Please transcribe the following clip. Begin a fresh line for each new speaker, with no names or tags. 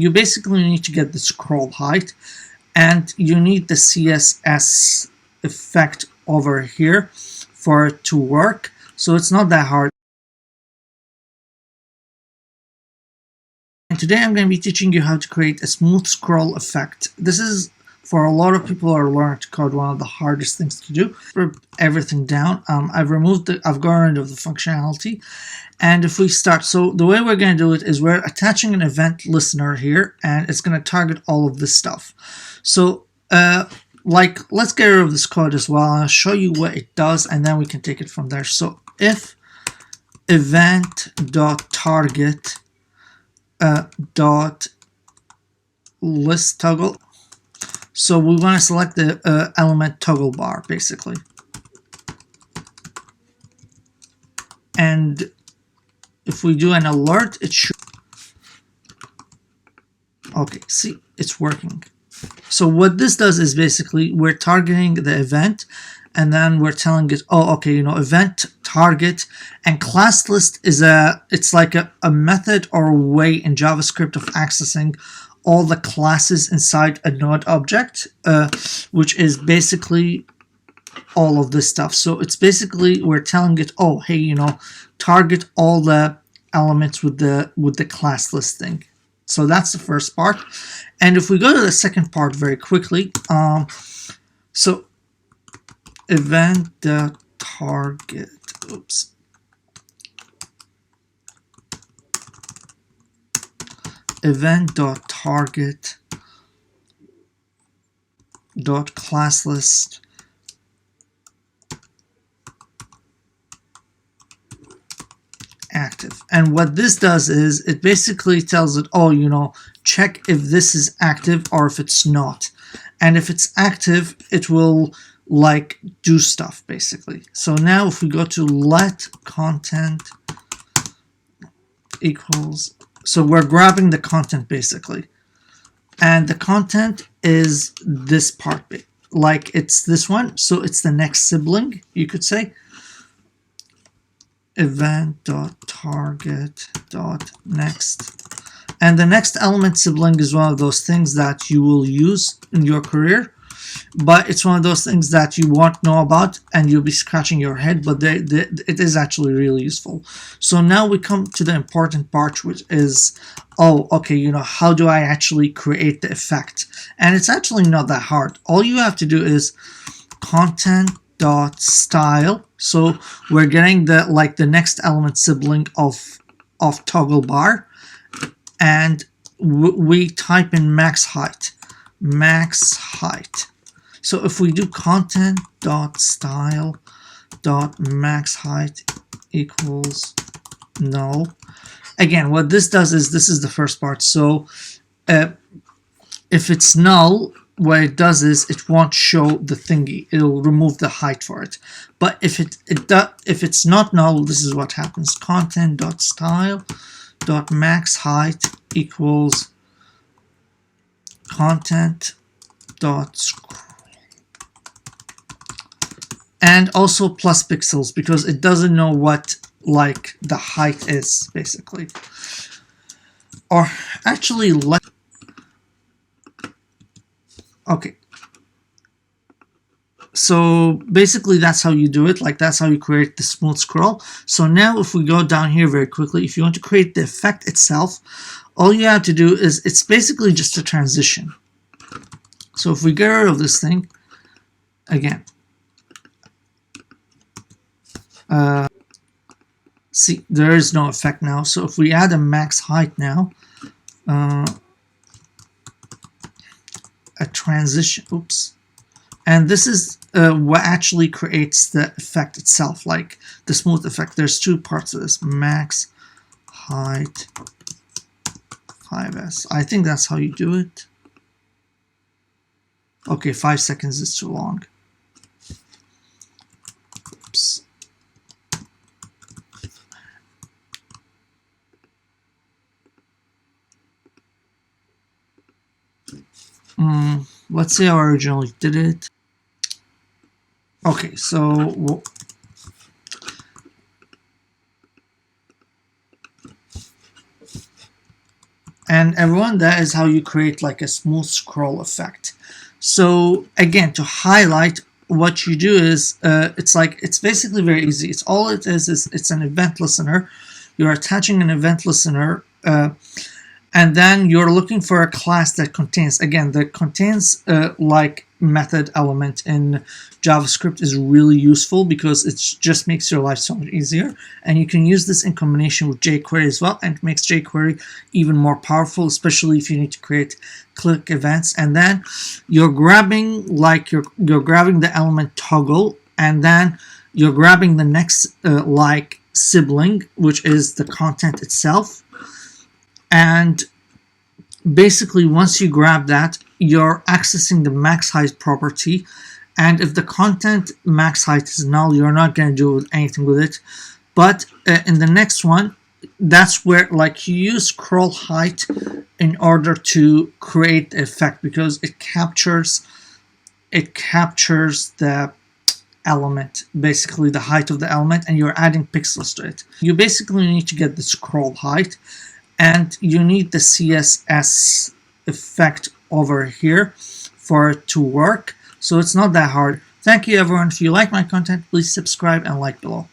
You basically need to get the scroll height, and you need the CSS effect over here for it to work. So it's not that hard. And today I'm going to be teaching you how to create a smooth scroll effect. This is, for a lot of people who are learning to code, one of the hardest things to do. Strip everything down. I've gotten rid of the functionality. And if we start, so the way we're going to do it is we're attaching an event listener here, and it's going to target all of this stuff. So let's get rid of this code as well. I'll show you what it does, and then we can take it from there. So if event.target dot list toggle, so we want to select the element toggle bar basically, and if we do an alert, it should, okay, see, it's working. So what this does is basically we're targeting the event, and then we're telling it, oh, okay, event target, and class list is it's like a method or a way in JavaScript of accessing all the classes inside a node object, which is basically all of this stuff. So it's basically we're telling it, oh, hey, target all the elements with the class list thing. So that's the first part. And if we go to the second part very quickly, so event target, oops, event.target dot class list active. And what this does is it basically tells it, oh, check if this is active or if it's not. And if it's active, it will like do stuff basically. So now if we go to let content equals, so we're grabbing the content basically, and the content is this part, like it's this one, so it's the next sibling, you could say. Event.target.next, and the next element sibling is one of those things that you will use in your career, but it's one of those things that you won't know about and you'll be scratching your head, but it is actually really useful. So now we come to the important part, which is, oh, okay, how do I actually create the effect? And it's actually not that hard. All you have to do is content.style. So we're getting the next element sibling of toggle bar, and we type in max height. So if we do content.style.maxHeight equals null, again, what this does is, this is the first part. So if it's null, what it does is it won't show the thingy. It'll remove the height for it. But if it's not null, this is what happens. Content.style.maxHeight equals content.scroll, and also plus pixels, because it doesn't know what like the height is basically. Or actually, okay, so basically that's how you do it. Like, that's how you create the smooth scroll. So now if we go down here very quickly, if you want to create the effect itself, all you have to do is, it's basically just a transition. So if we get rid of this thing again, see, there is no effect now. So if we add a max height now, a transition, oops, and this is what actually creates the effect itself, like the smooth effect. There's two parts of this: max height 5s. I think that's how you do it. Okay, 5 seconds is too long. Oops. Let's see how I originally did it. Okay, so and everyone, that is how you create like a smooth scroll effect. So again, to highlight, what you do is it's basically very easy. It's all it is it's an event listener. You're attaching an event listener, and then you're looking for a class that contains like method element in JavaScript is really useful because it just makes your life so much easier, and you can use this in combination with jQuery as well, and it makes jQuery even more powerful, especially if you need to create click events. And then you're grabbing the element toggle, and then you're grabbing the next like sibling, which is the content itself. And basically, once you grab that, you're accessing the max height property, and if the content max height is null, you're not going to do anything with it. But in the next one, that's where like you use scroll height in order to create the effect, because it captures the element, basically the height of the element, and you're adding pixels to it. You basically need to get the scroll height, and you need the CSS effect over here for it to work. So it's not that hard. Thank you everyone. If you like my content, please subscribe and like below.